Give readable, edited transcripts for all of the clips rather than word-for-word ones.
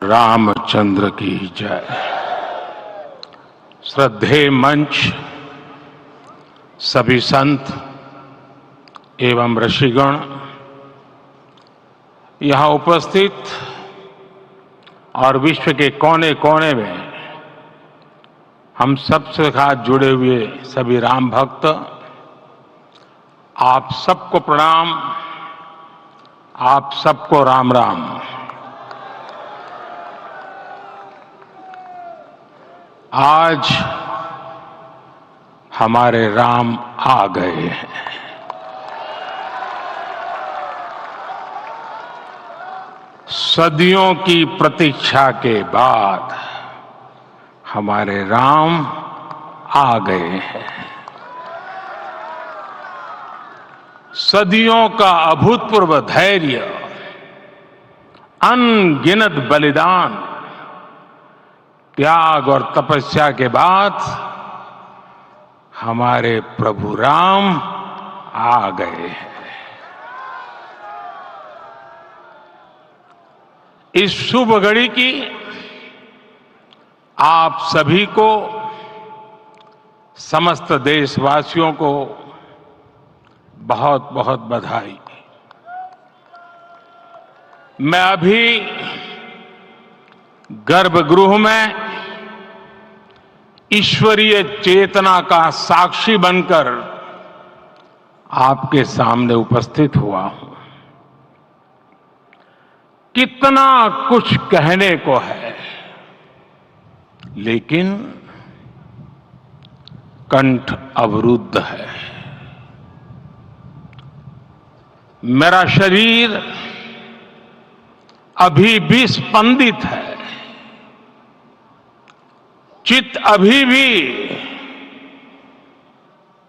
रामचंद्र की जय। श्रद्धेय मंच, सभी संत एवं ऋषिगण, यहाँ उपस्थित और विश्व के कोने कोने में हम सबसे साथ जुड़े हुए सभी राम भक्त, आप सबको प्रणाम, आप सबको राम राम। आज हमारे राम आ गए हैं। सदियों की प्रतीक्षा के बाद हमारे राम आ गए हैं। सदियों का अभूतपूर्व धैर्य, अनगिनत बलिदान, त्याग और तपस्या के बाद हमारे प्रभु राम आ गए हैं। इस शुभ घड़ी की आप सभी को, समस्त देशवासियों को बहुत बहुत बधाई। मैं अभी गर्भगृह में ईश्वरीय चेतना का साक्षी बनकर आपके सामने उपस्थित हुआ हूं। कितना कुछ कहने को है, लेकिन कंठ अवरुद्ध है। मेरा शरीर अभी भी स्पंदित है, चित्त अभी भी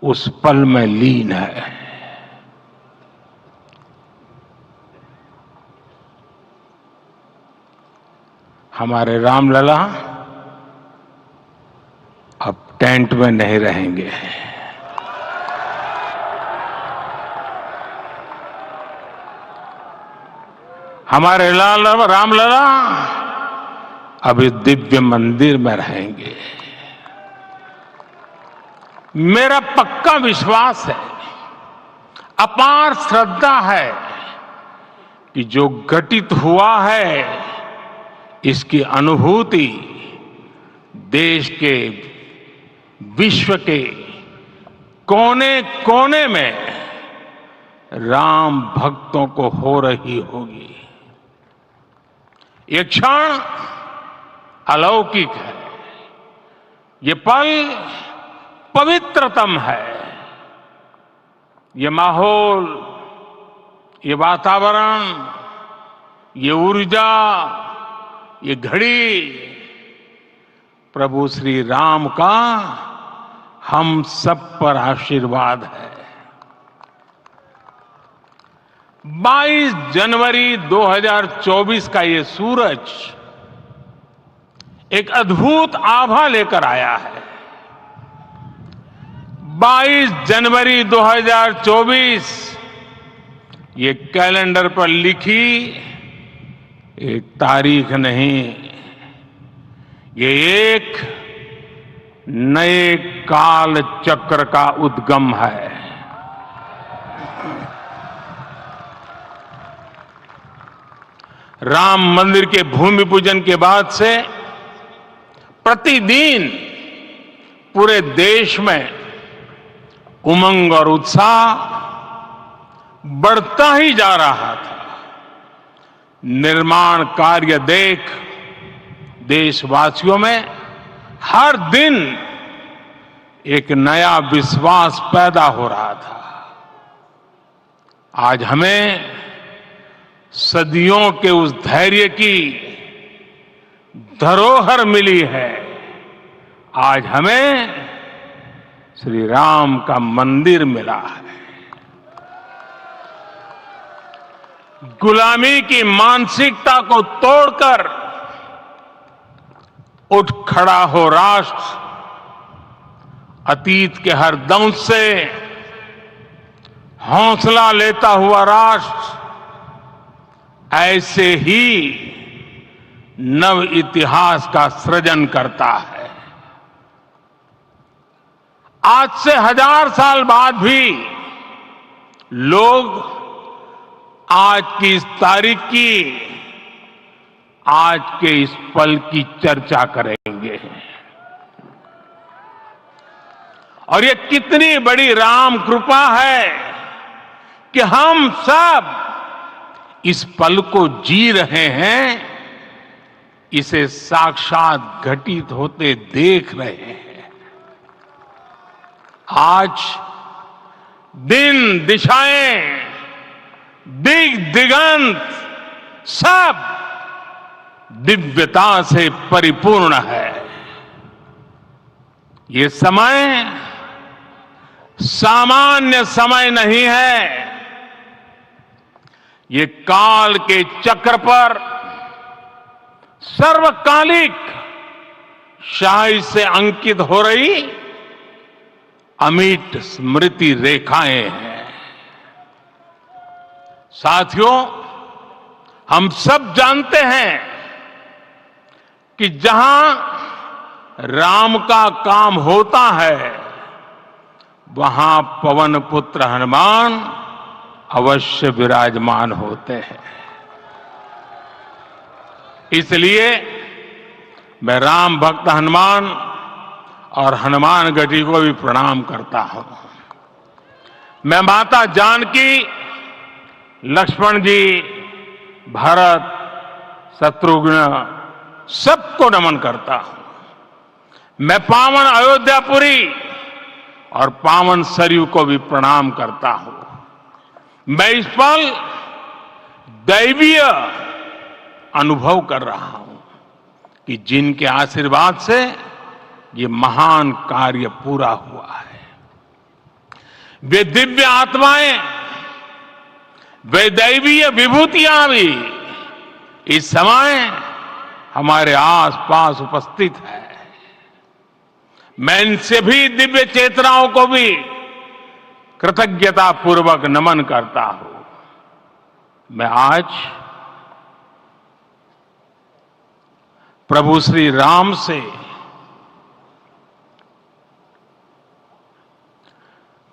उस पल में लीन है। हमारे रामलला अब टेंट में नहीं रहेंगे। हमारे रामलला अब इस दिव्य मंदिर में रहेंगे। मेरा पक्का विश्वास है, अपार श्रद्धा है कि जो घटित हुआ है, इसकी अनुभूति देश के, विश्व के कोने कोने में राम भक्तों को हो रही होगी। ये क्षण अलौकिक है, ये पल पवित्रतम है। ये माहौल, ये वातावरण, ये ऊर्जा, ये घड़ी प्रभु श्री राम का हम सब पर आशीर्वाद है। 22 जनवरी 2024 का ये सूरज एक अद्भुत आभा लेकर आया है। 22 जनवरी 2024 ये कैलेंडर पर लिखी एक तारीख नहीं, ये एक नए काल चक्र का उद्गम है। राम मंदिर के भूमि पूजन के बाद से प्रतिदिन पूरे देश में उमंग और उत्साह बढ़ता ही जा रहा था। निर्माण कार्य देख देशवासियों में हर दिन एक नया विश्वास पैदा हो रहा था। आज हमें सदियों के उस धैर्य की धरोहर मिली है। आज हमें श्री राम का मंदिर मिला है। गुलामी की मानसिकता को तोड़कर उठ खड़ा हो राष्ट्र। अतीत के हर दंश से हौसला लेता हुआ राष्ट्र ऐसे ही नव इतिहास का सृजन करता है। आज से 1000 साल बाद भी लोग आज की इस तारीख की, आज के इस पल की चर्चा करेंगे। और ये कितनी बड़ी राम कृपा है कि हम सब इस पल को जी रहे हैं, इसे साक्षात घटित होते देख रहे हैं। आज दिन, दिशाएं, दिगंत सब दिव्यता से परिपूर्ण है। ये समय सामान्य समय नहीं है। ये काल के चक्र पर सर्वकालिक शाही से अंकित हो रही अमिट स्मृति रेखाएं हैं। साथियों, हम सब जानते हैं कि जहां राम का काम होता है, वहां पवन पुत्र हनुमान अवश्य विराजमान होते हैं। इसलिए मैं राम भक्त हनुमान और हनुमान गढ़ी को भी प्रणाम करता हूं। मैं माता जानकी, लक्ष्मण जी, भरत, शत्रुघ्न सबको नमन करता हूं। मैं पावन अयोध्यापुरी और पावन सरयू को भी प्रणाम करता हूं। मैं इस पल दैवीय अनुभव कर रहा हूं कि जिनके आशीर्वाद से ये महान कार्य पूरा हुआ है। वे दिव्य आत्माएं, वे दैवीय विभूतियां भी इस समय हमारे आसपास उपस्थित है। मैं इनसे भी दिव्य चेतनाओं को भी कृतज्ञता पूर्वक नमन करता हूं। मैं आज प्रभु श्री राम से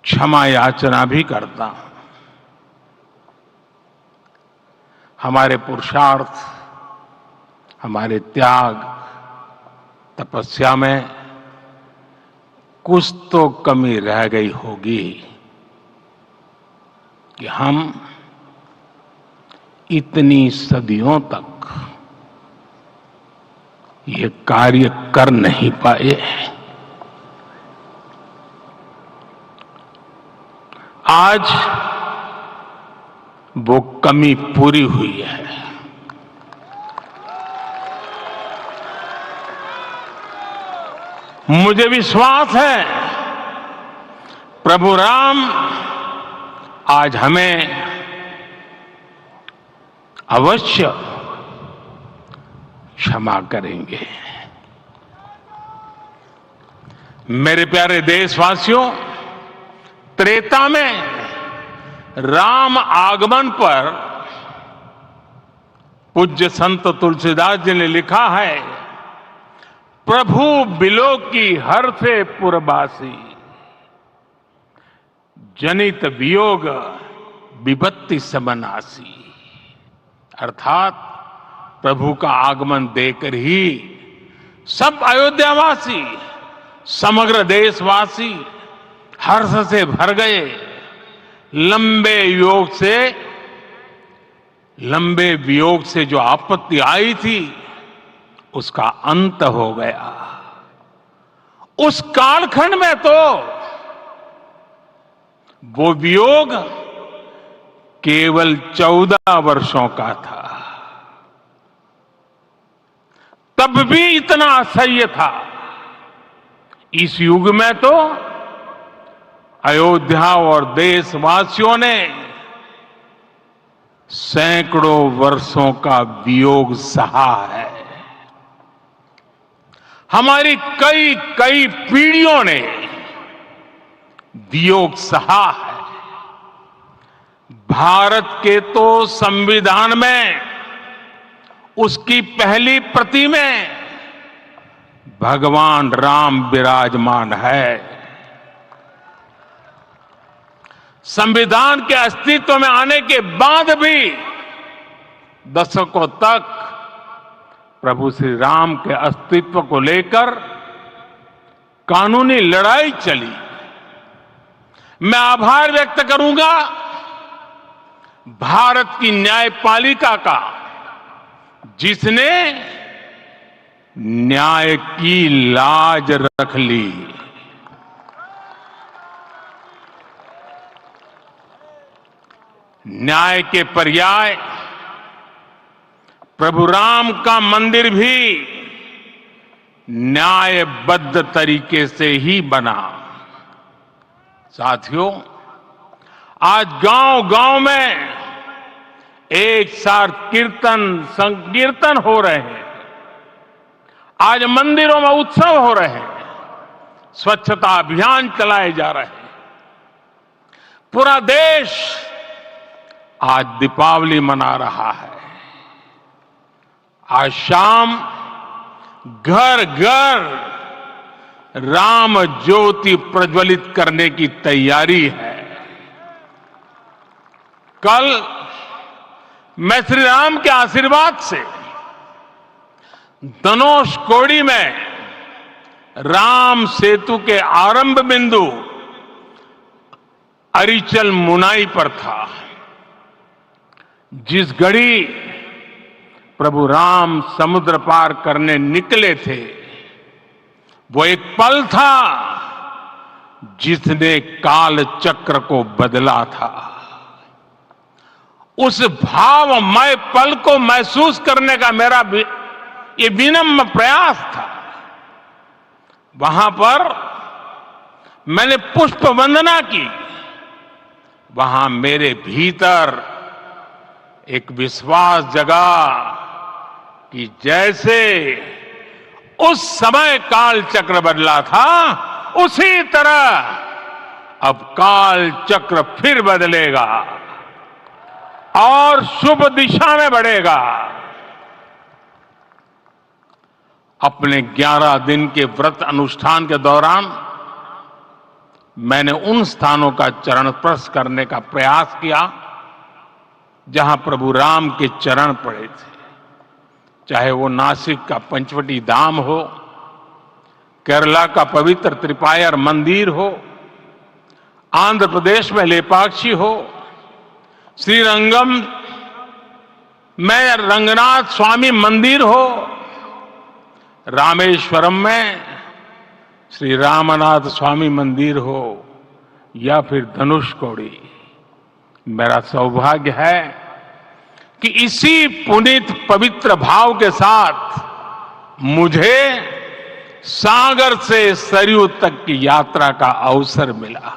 क्षमा याचना भी करता हूं। हमारे पुरुषार्थ, हमारे त्याग, तपस्या में कुछ तो कमी रह गई होगी कि हम इतनी सदियों तक ये कार्य कर नहीं पाए। आज वो कमी पूरी हुई है। मुझे विश्वास है प्रभु राम आज हमें अवश्य क्षमा करेंगे। मेरे प्यारे देशवासियों, त्रेता में राम आगमन पर पूज्य संत तुलसीदास जी ने लिखा है, प्रभु बिलो की हर से पुरबासी, जनित वियोग विपत्ति समनासी। अर्थात प्रभु का आगमन देकर ही सब अयोध्यावासी, समग्र देशवासी हर्ष से भर गए। लंबे वियोग से जो आपत्ति आई थी, उसका अंत हो गया। उस कालखंड में तो वो वियोग केवल 14 वर्षों का था, तब भी इतना असह्य था। इस युग में तो अयोध्या और देशवासियों ने सैकड़ों वर्षों का वियोग सहा है। हमारी कई कई पीढ़ियों ने वियोग सहा है। भारत के तो संविधान में उसकी पहली प्रति में भगवान राम विराजमान है। संविधान के अस्तित्व में आने के बाद भी दशकों तक प्रभु श्री राम के अस्तित्व को लेकर कानूनी लड़ाई चली। मैं आभार व्यक्त करूंगा भारत की न्यायपालिका का, जिसने न्याय की लाज रख ली। न्याय के पर्याय प्रभु राम का मंदिर भी न्यायबद्ध तरीके से ही बना। साथियों, आज गांव-गांव में एक साथ कीर्तन संकीर्तन हो रहे हैं। आज मंदिरों में उत्सव हो रहे हैं, स्वच्छता अभियान चलाए जा रहे हैं। पूरा देश आज दीपावली मना रहा है। आज शाम घर घर राम ज्योति प्रज्वलित करने की तैयारी है। कल मैं श्री राम के आशीर्वाद से धनुषकोडी में राम सेतु के आरंभ बिंदु अरिचल मुनाई पर था। जिस घड़ी प्रभु राम समुद्र पार करने निकले थे, वो एक पल था जिसने काल चक्र को बदला था। उस भावमय पल को महसूस करने का मेरा ये विनम्र प्रयास था। वहां पर मैंने पुष्प वंदना की। वहां मेरे भीतर एक विश्वास जगा कि जैसे उस समय काल चक्र बदला था, उसी तरह अब काल चक्र फिर बदलेगा और शुभ दिशा में बढ़ेगा। अपने 11 दिन के व्रत अनुष्ठान के दौरान मैंने उन स्थानों का चरण स्पर्श करने का प्रयास किया जहां प्रभु राम के चरण पड़े थे। चाहे वो नासिक का पंचवटी धाम हो, केरला का पवित्र त्रिपायर मंदिर हो, आंध्र प्रदेश में लेपाक्षी हो, श्रीरंगम में रंगनाथ स्वामी मंदिर हो, रामेश्वरम में श्री रामनाथ स्वामी मंदिर हो, या फिर धनुषकोडी। मेरा सौभाग्य है कि इसी पुनीत पवित्र भाव के साथ मुझे सागर से सरयू तक की यात्रा का अवसर मिला।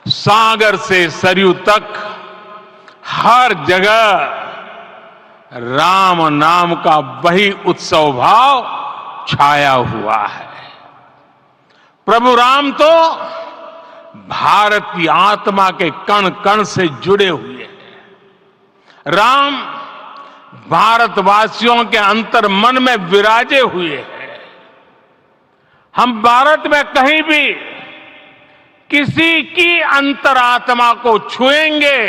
सागर से सरयू तक हर जगह राम नाम का वही उत्सव भाव छाया हुआ है। प्रभु राम तो भारत की आत्मा के कण कण से जुड़े हुए हैं। राम भारतवासियों के अंतर मन में विराजे हुए हैं। हम भारत में कहीं भी किसी की अंतरात्मा को छुएंगे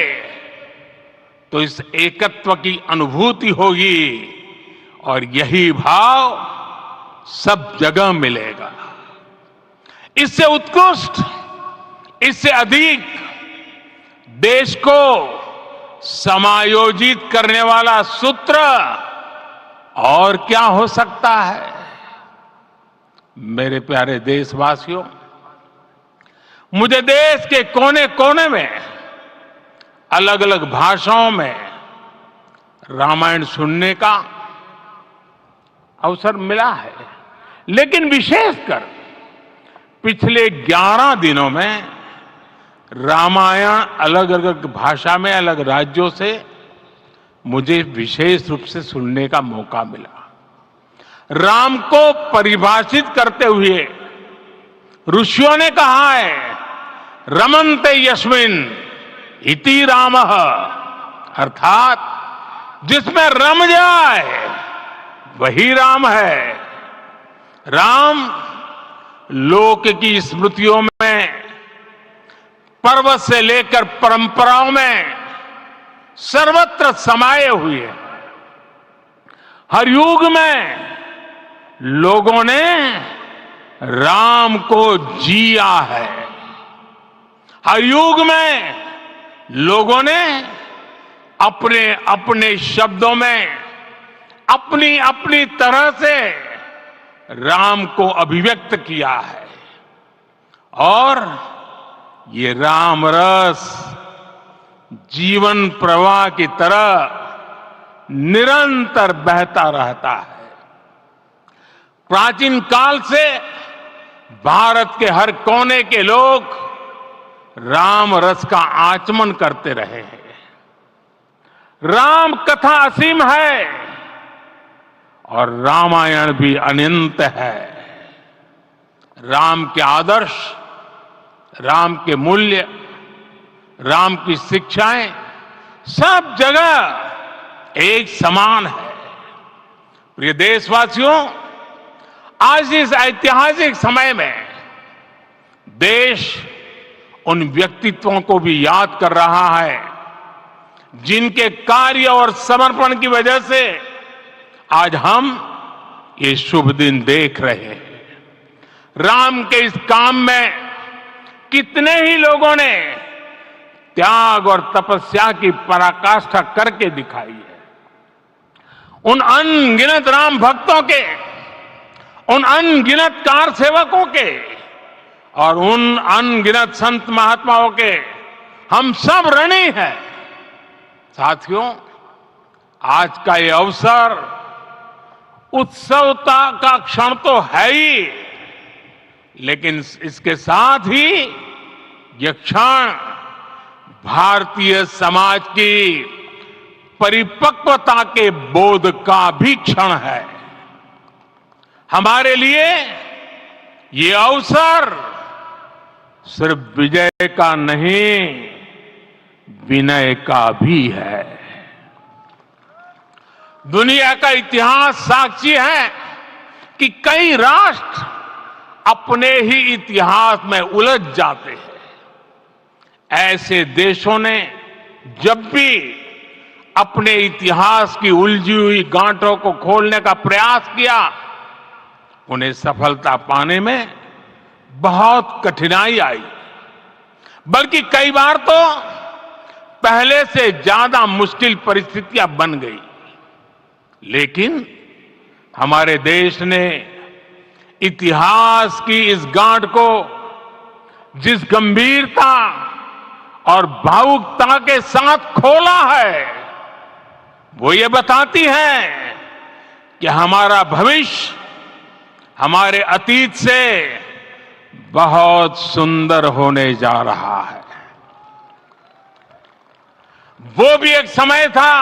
तो इस एकत्व की अनुभूति होगी और यही भाव सब जगह मिलेगा। इससे उत्कृष्ट, इससे अधिक देश को समायोजित करने वाला सूत्र और क्या हो सकता है। मेरे प्यारे देशवासियों, मुझे देश के कोने कोने में अलग अलग भाषाओं में रामायण सुनने का अवसर मिला है, लेकिन विशेषकर पिछले 11 दिनों में रामायण अलग अलग भाषा में अलग राज्यों से मुझे विशेष रूप से सुनने का मौका मिला। राम को परिभाषित करते हुए ऋषियों ने कहा है, रमन्ते यस्मिन् इति रामः, अर्थात जिसमें रम जाए वही राम है। राम लोक की स्मृतियों में, पर्वत से लेकर परंपराओं में सर्वत्र समाये हुए हैं। हर युग में लोगों ने राम को जिया है। हर युग में लोगों ने अपने अपने शब्दों में अपनी अपनी तरह से राम को अभिव्यक्त किया है। और ये राम रस जीवन प्रवाह की तरह निरंतर बहता रहता है। प्राचीन काल से भारत के हर कोने के लोग राम रस का आचमन करते रहे हैं। राम कथा असीम है और रामायण भी अनंत है। राम के आदर्श, राम के मूल्य, राम की शिक्षाएं सब जगह एक समान है। प्रिय देशवासियों, आज इस ऐतिहासिक समय में देश उन व्यक्तित्वों को भी याद कर रहा है जिनके कार्य और समर्पण की वजह से आज हम ये शुभ दिन देख रहे हैं। राम के इस काम में कितने ही लोगों ने त्याग और तपस्या की पराकाष्ठा करके दिखाई है। उन अनगिनत राम भक्तों के, उन अनगिनत कार सेवकों के और उन अनगिनत संत महात्माओं के हम सब ऋणी हैं। साथियों, आज का ये अवसर उत्सवता का क्षण तो है ही, लेकिन इसके साथ ही यह क्षण भारतीय समाज की परिपक्वता के बोध का भी क्षण है। हमारे लिए ये अवसर सिर्फ विजय का नहीं, विनय का भी है। दुनिया का इतिहास साक्षी है कि कई राष्ट्र अपने ही इतिहास में उलझ जाते हैं। ऐसे देशों ने जब भी अपने इतिहास की उलझी हुई गांठों को खोलने का प्रयास किया, उन्हें सफलता पाने में बहुत कठिनाई आई, बल्कि कई बार तो पहले से ज्यादा मुश्किल परिस्थितियां बन गई। लेकिन हमारे देश ने इतिहास की इस गांठ को जिस गंभीरता और भावुकता के साथ खोला है, वो ये बताती है कि हमारा भविष्य हमारे अतीत से बहुत सुंदर होने जा रहा है। वो भी एक समय था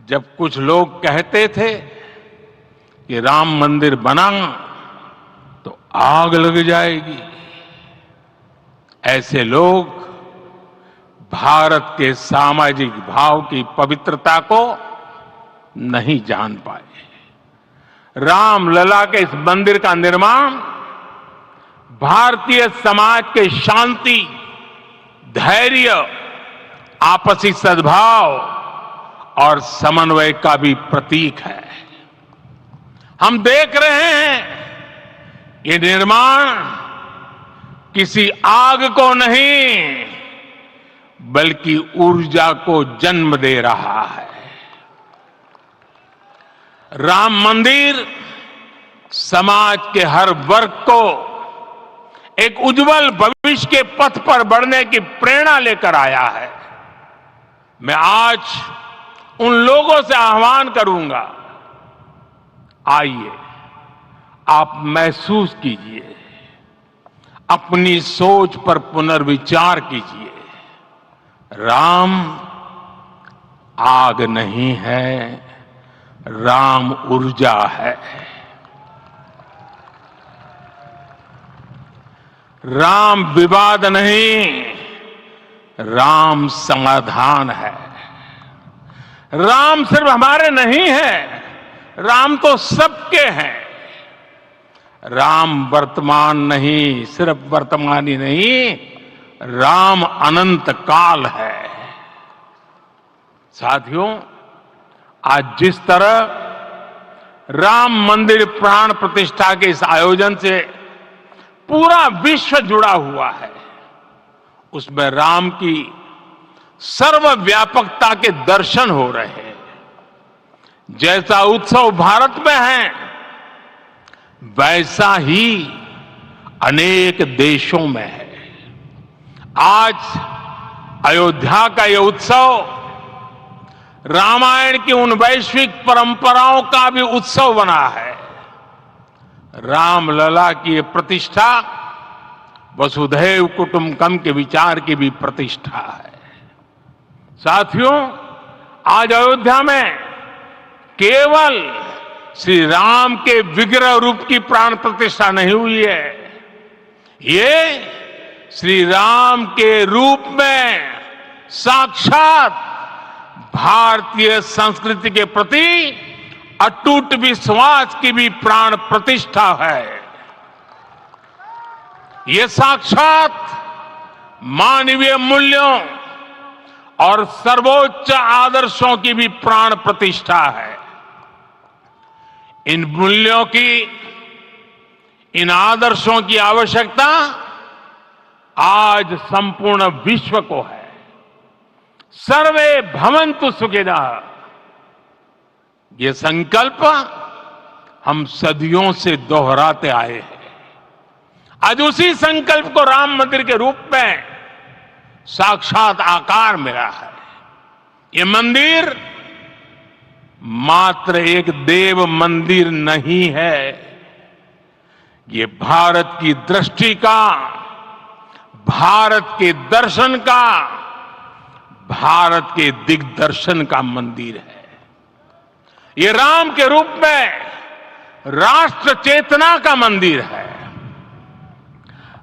जब कुछ लोग कहते थे कि राम मंदिर बना तो आग लग जाएगी। ऐसे लोग भारत के सामाजिक भाव की पवित्रता को नहीं जान पाए। रामलला के इस मंदिर का निर्माण भारतीय समाज के शांति, धैर्य, आपसी सद्भाव और समन्वय का भी प्रतीक है। हम देख रहे हैं ये निर्माण किसी आग को नहीं, बल्कि ऊर्जा को जन्म दे रहा है। राम मंदिर समाज के हर वर्ग को एक उज्जवल भविष्य के पथ पर बढ़ने की प्रेरणा लेकर आया है। मैं आज उन लोगों से आह्वान करूंगा, आइए आप महसूस कीजिए, अपनी सोच पर पुनर्विचार कीजिए। राम आग नहीं है, राम ऊर्जा है। राम विवाद नहीं, राम समाधान है। राम सिर्फ हमारे नहीं है, राम तो सबके हैं। राम वर्तमान नहीं, सिर्फ वर्तमान ही नहीं, राम अनंत काल है। साथियों, आज जिस तरह राम मंदिर प्राण प्रतिष्ठा के इस आयोजन से पूरा विश्व जुड़ा हुआ है, उसमें राम की सर्वव्यापकता के दर्शन हो रहे हैं। जैसा उत्सव भारत में है, वैसा ही अनेक देशों में है। आज अयोध्या का यह उत्सव रामायण की उन वैश्विक परंपराओं का भी उत्सव बना है। रामलला की यह प्रतिष्ठा वसुधैव कुटुंबकम के विचार की भी प्रतिष्ठा है। साथियों, आज अयोध्या में केवल श्री राम के विग्रह रूप की प्राण प्रतिष्ठा नहीं हुई है, ये श्री राम के रूप में साक्षात भारतीय संस्कृति के प्रति अटूट विश्वास की भी प्राण प्रतिष्ठा है। ये साक्षात मानवीय मूल्यों और सर्वोच्च आदर्शों की भी प्राण प्रतिष्ठा है। इन मूल्यों की, इन आदर्शों की आवश्यकता आज संपूर्ण विश्व को है। सर्वे भवन्तु सुखिनः, ये संकल्प हम सदियों से दोहराते आए हैं। आज उसी संकल्प को राम मंदिर के रूप में साक्षात आकार मिला है। ये मंदिर मात्र एक देव मंदिर नहीं है, ये भारत की दृष्टि का, भारत के दर्शन का, भारत के दिग्दर्शन का मंदिर है। ये राम के रूप में राष्ट्र चेतना का मंदिर है।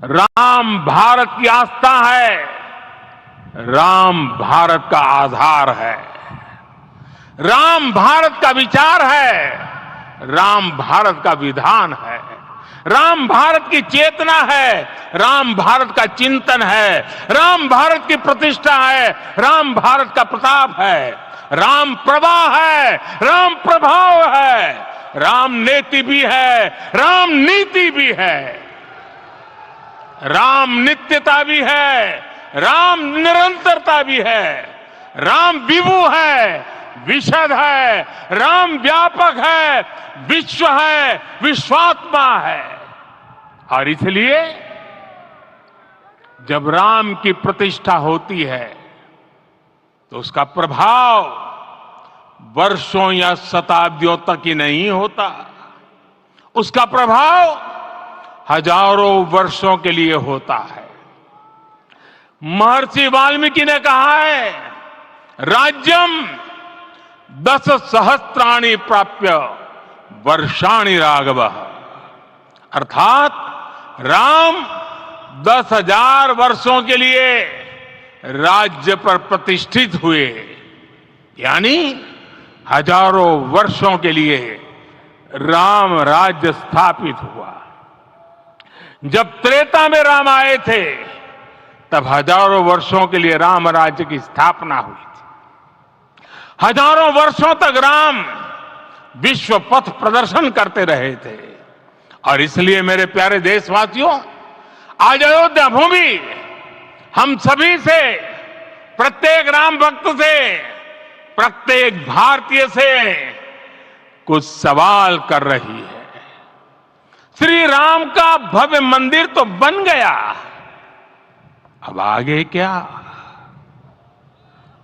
राम भारत की आस्था है, राम भारत का आधार है, राम भारत का विचार है, राम भारत का विधान है, राम भारत की चेतना है, राम भारत का चिंतन है, राम भारत की प्रतिष्ठा है, राम भारत का प्रताप है, राम प्रवाह है, राम प्रभाव है, राम नेति भी है, राम नीति भी है, राम नित्यता भी है, राम निरंतरता भी है, राम विभु है, विशद है, राम व्यापक है, विश्व है, विश्वात्मा है। और इसलिए जब राम की प्रतिष्ठा होती है तो उसका प्रभाव वर्षों या शताब्दियों तक ही नहीं होता, उसका प्रभाव हजारों वर्षों के लिए होता है। महर्षि वाल्मीकि ने कहा है, राज्यम 10 सहस्त्राणि प्राप्य वर्षाणि राघव, अर्थात राम 10,000 वर्षों के लिए राज्य पर प्रतिष्ठित हुए, यानी हजारों वर्षों के लिए राम राज्य स्थापित हुआ। जब त्रेता में राम आए थे तब हजारों वर्षों के लिए राम राज्य की स्थापना हुई थी। हजारों वर्षों तक राम विश्व पथ प्रदर्शन करते रहे थे। और इसलिए मेरे प्यारे देशवासियों, आज अयोध्या भूमि हम सभी से, प्रत्येक राम भक्त से, प्रत्येक भारतीय से कुछ सवाल कर रही है। श्री राम का भव्य मंदिर तो बन गया, अब आगे क्या?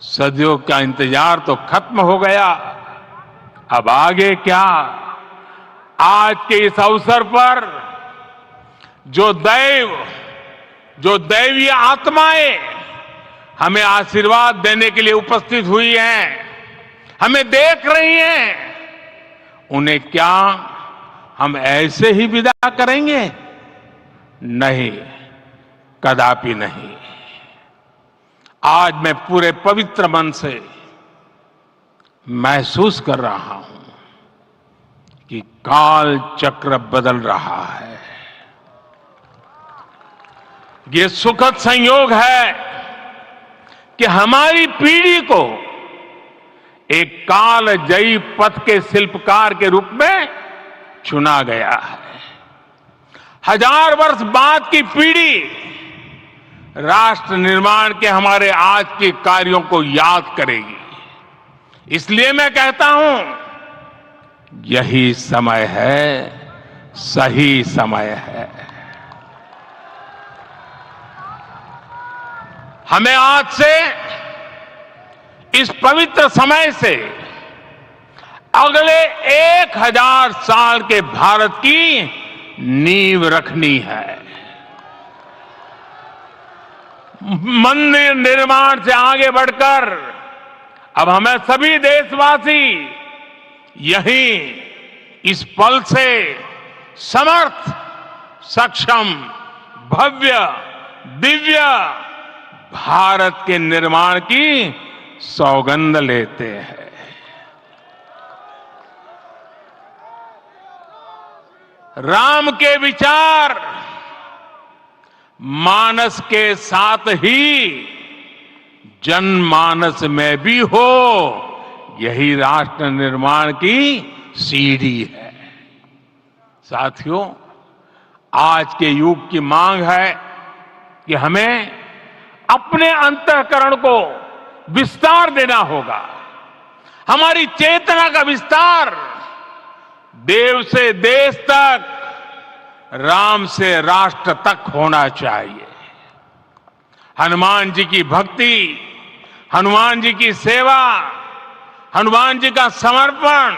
सदियों का इंतजार तो खत्म हो गया, अब आगे क्या? आज के इस अवसर पर जो दैवीय आत्माएं हमें आशीर्वाद देने के लिए उपस्थित हुई हैं, हमें देख रही हैं, उन्हें क्या हम ऐसे ही विदा करेंगे? नहीं, कदापि नहीं। आज मैं पूरे पवित्र मन से महसूस कर रहा हूं कि काल चक्र बदल रहा है। ये सुखद संयोग है कि हमारी पीढ़ी को एक कालजयी पथ के शिल्पकार के रूप में चुना गया है। 1000 वर्ष बाद की पीढ़ी राष्ट्र निर्माण के हमारे आज के कार्यों को याद करेगी। इसलिए मैं कहता हूं यही समय है, सही समय है। हमें आज से इस पवित्र समय से अगले 1000 साल के भारत की नींव रखनी है। मंदिर निर्माण से आगे बढ़कर अब हमें सभी देशवासी यही इस पल से समर्थ, सक्षम, भव्य, दिव्य भारत के निर्माण की सौगंध लेते हैं। राम के विचार मानस के साथ ही जनमानस में भी हो, यही राष्ट्र निर्माण की सीढ़ी है। साथियों, आज के युग की मांग है कि हमें अपने अंतःकरण को विस्तार देना होगा। हमारी चेतना का विस्तार देव से देश तक, राम से राष्ट्र तक होना चाहिए। हनुमान जी की भक्ति, हनुमान जी की सेवा, हनुमान जी का समर्पण,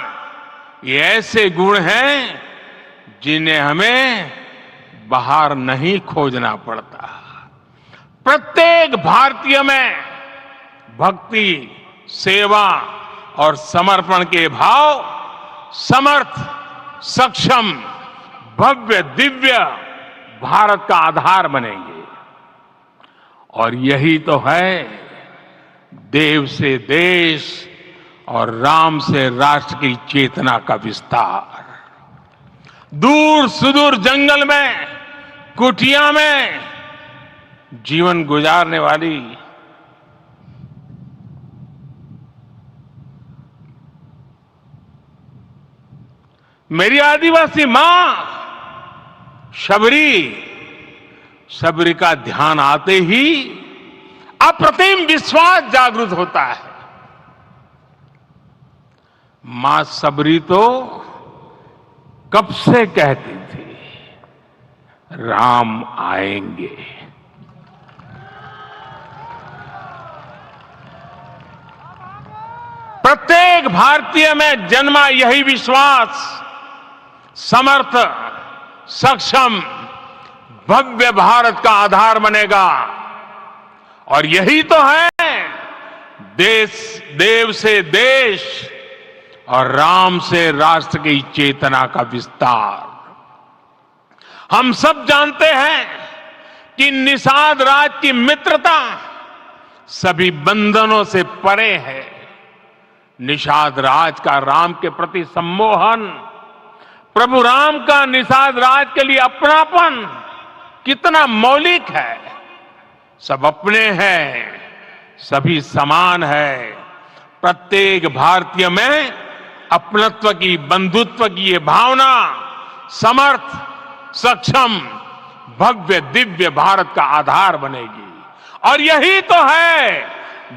ये ऐसे गुण हैं जिन्हें हमें बाहर नहीं खोजना पड़ता। प्रत्येक भारतीय में भक्ति, सेवा और समर्पण के भाव समर्थ, सक्षम, भव्य, दिव्य भारत का आधार बनेंगे। और यही तो है देव से देश और राम से राष्ट्र की चेतना का विस्तार। दूर सुदूर जंगल में, कुटिया में जीवन गुजारने वाली मेरी आदिवासी मां शबरी का ध्यान आते ही अप्रतिम विश्वास जागृत होता है। मां शबरी तो कब से कहती थी, राम आएंगे। प्रत्येक भारतीय में जन्मा यही विश्वास समर्थ, सक्षम, भव्य भारत का आधार बनेगा। और यही तो है देव से देश और राम से राष्ट्र की चेतना का विस्तार। हम सब जानते हैं कि निषाद राज की मित्रता सभी बंधनों से परे है। निषाद राज का राम के प्रति सम्मोहन, प्रभु राम का निषाद राज के लिए अपनापन कितना मौलिक है। सब अपने हैं, सभी समान है। प्रत्येक भारतीय में अपनत्व की, बंधुत्व की ये भावना समर्थ, सक्षम, भव्य, दिव्य भारत का आधार बनेगी। और यही तो है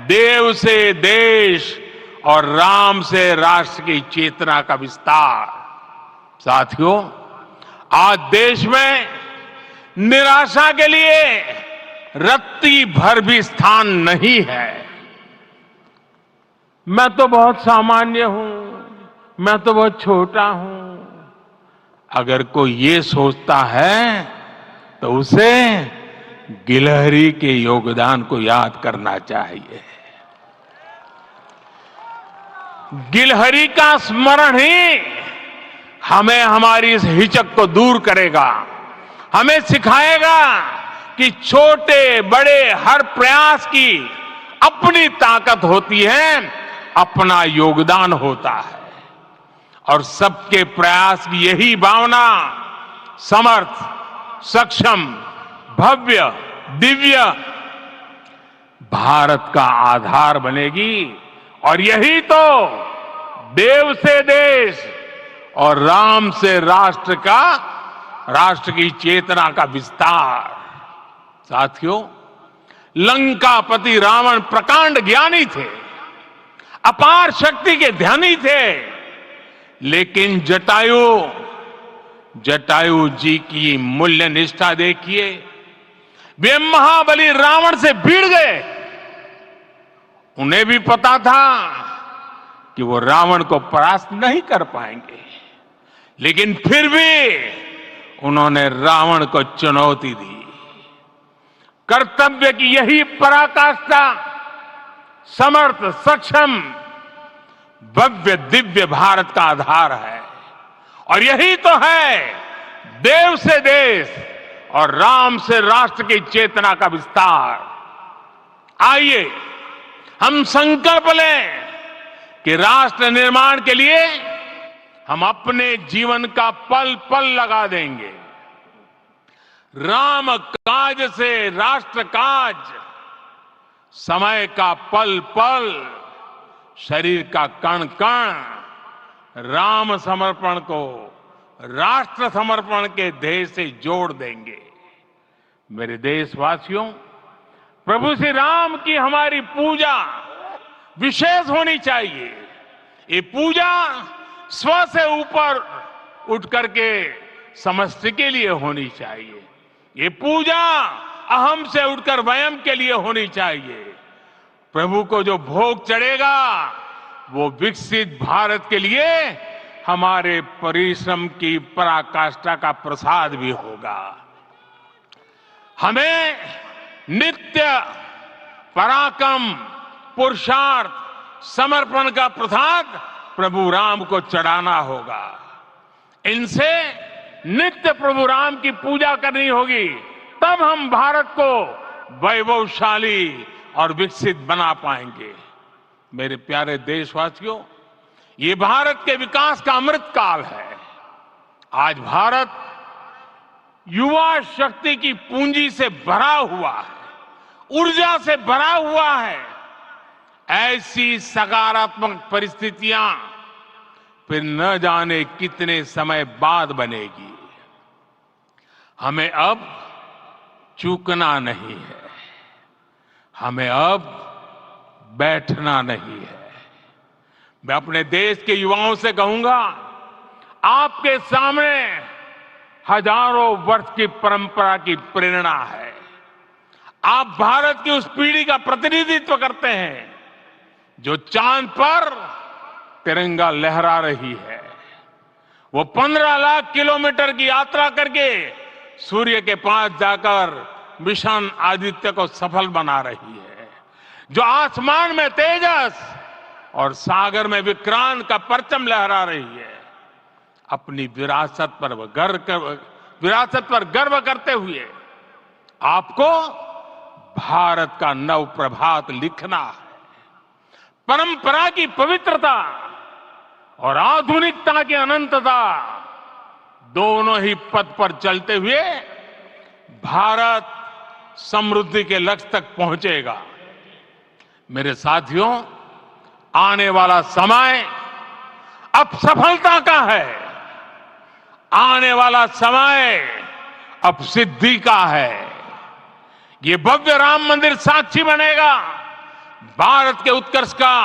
देव से देश और राम से राष्ट्र की चेतना का विस्तार। साथियों, आज देश में निराशा के लिए रत्ती भर भी स्थान नहीं है। मैं तो बहुत सामान्य हूं, मैं तो बहुत छोटा हूं। अगर कोई ये सोचता है तो उसे गिलहरी के योगदान को याद करना चाहिए। गिलहरी का स्मरण ही हमें हमारी इस हिचक को दूर करेगा, हमें सिखाएगा कि छोटे बड़े हर प्रयास की अपनी ताकत होती है अपना योगदान होता है और सबके प्रयास की यही भावना समर्थ, सक्षम, भव्य, दिव्य भारत का आधार बनेगी। और यही तो देव से देश और राम से राष्ट्र की चेतना का विस्तार। साथियों, लंकापति रावण प्रकांड ज्ञानी थे, अपार शक्ति के ध्यानी थे, लेकिन जटायु जी की मूल्य निष्ठा देखिए। वे महाबली रावण से भिड़ गए। उन्हें भी पता था कि वो रावण को परास्त नहीं कर पाएंगे, लेकिन फिर भी उन्होंने रावण को चुनौती दी। कर्तव्य की यही पराकाष्ठा समर्थ, सक्षम, भव्य, दिव्य भारत का आधार है। और यही तो है देव से देश और राम से राष्ट्र की चेतना का विस्तार। आइए हम संकल्प लें कि राष्ट्र निर्माण के लिए हम अपने जीवन का पल पल लगा देंगे। राम काज से राष्ट्र काज, समय का पल पल, शरीर का कण कण राम समर्पण को राष्ट्र समर्पण के ध्येय से जोड़ देंगे। मेरे देशवासियों, प्रभु श्री राम की हमारी पूजा विशेष होनी चाहिए। ये पूजा स्व से ऊपर उठ करके समष्टि के लिए होनी चाहिए। ये पूजा अहम से उठकर वयम के लिए होनी चाहिए। प्रभु को जो भोग चढ़ेगा वो विकसित भारत के लिए हमारे परिश्रम की पराकाष्ठा का प्रसाद भी होगा। हमें नित्य पराक्रम, पुरुषार्थ, समर्पण का प्रसाद प्रभु राम को चढ़ाना होगा। इनसे नित्य प्रभु राम की पूजा करनी होगी, तब हम भारत को वैभवशाली और विकसित बना पाएंगे। मेरे प्यारे देशवासियों, ये भारत के विकास का अमृत काल है। आज भारत युवा शक्ति की पूंजी से भरा हुआ है, ऊर्जा से भरा हुआ है। ऐसी सकारात्मक परिस्थितियां फिर न जाने कितने समय बाद बनेगी। हमें अब चूकना नहीं है, हमें अब बैठना नहीं है। मैं अपने देश के युवाओं से कहूंगा, आपके सामने हजारों वर्ष की परंपरा की प्रेरणा है। आप भारत की उस पीढ़ी का प्रतिनिधित्व करते हैं जो चांद पर तिरंगा लहरा रही है। वो 15 लाख किलोमीटर की यात्रा करके सूर्य के पास जाकर मिशन आदित्य को सफल बना रही है। जो आसमान में तेजस और सागर में विक्रांत का परचम लहरा रही है। अपनी विरासत पर गर्व करते हुए आपको भारत का नव प्रभात लिखना है। परंपरा की पवित्रता और आधुनिकता की अनंतता दोनों ही पथ पर चलते हुए भारत समृद्धि के लक्ष्य तक पहुंचेगा। मेरे साथियों, आने वाला समय अब सफलता का है। आने वाला समय अब सिद्धि का है। ये भव्य राम मंदिर साक्षी बनेगा भारत के उत्कर्ष का,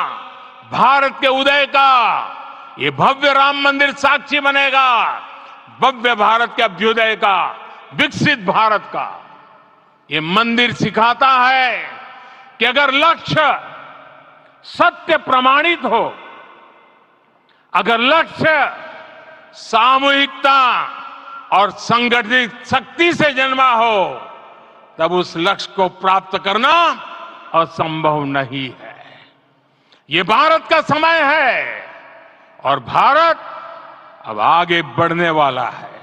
भारत के उदय का। ये भव्य राम मंदिर साक्षी बनेगा भव्य भारत के अभ्युदय का, विकसित भारत का। ये मंदिर सिखाता है कि अगर लक्ष्य सत्य प्रमाणित हो, अगर लक्ष्य सामूहिकता और संगठित शक्ति से जन्मा हो, तब उस लक्ष्य को प्राप्त करना असंभव नहीं है। ये भारत का समय है और भारत अब आगे बढ़ने वाला है।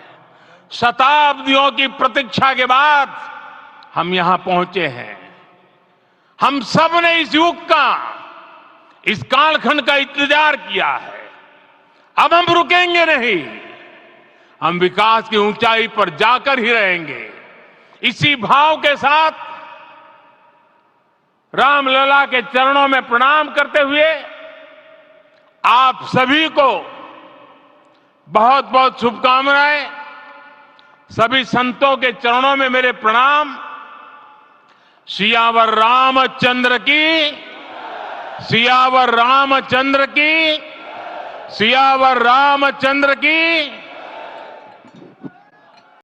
शताब्दियों की प्रतीक्षा के बाद हम यहां पहुंचे हैं। हम सब ने इस युग का इस कालखंड का इंतजार किया है। अब हम रुकेंगे नहीं, हम विकास की ऊंचाई पर जाकर ही रहेंगे। इसी भाव के साथ रामलला के चरणों में प्रणाम करते हुए आप सभी को बहुत बहुत शुभकामनाएं। सभी संतों के चरणों में मेरे प्रणाम। सियावर रामचंद्र की, सियावर रामचंद्र की, सियावर रामचंद्र की।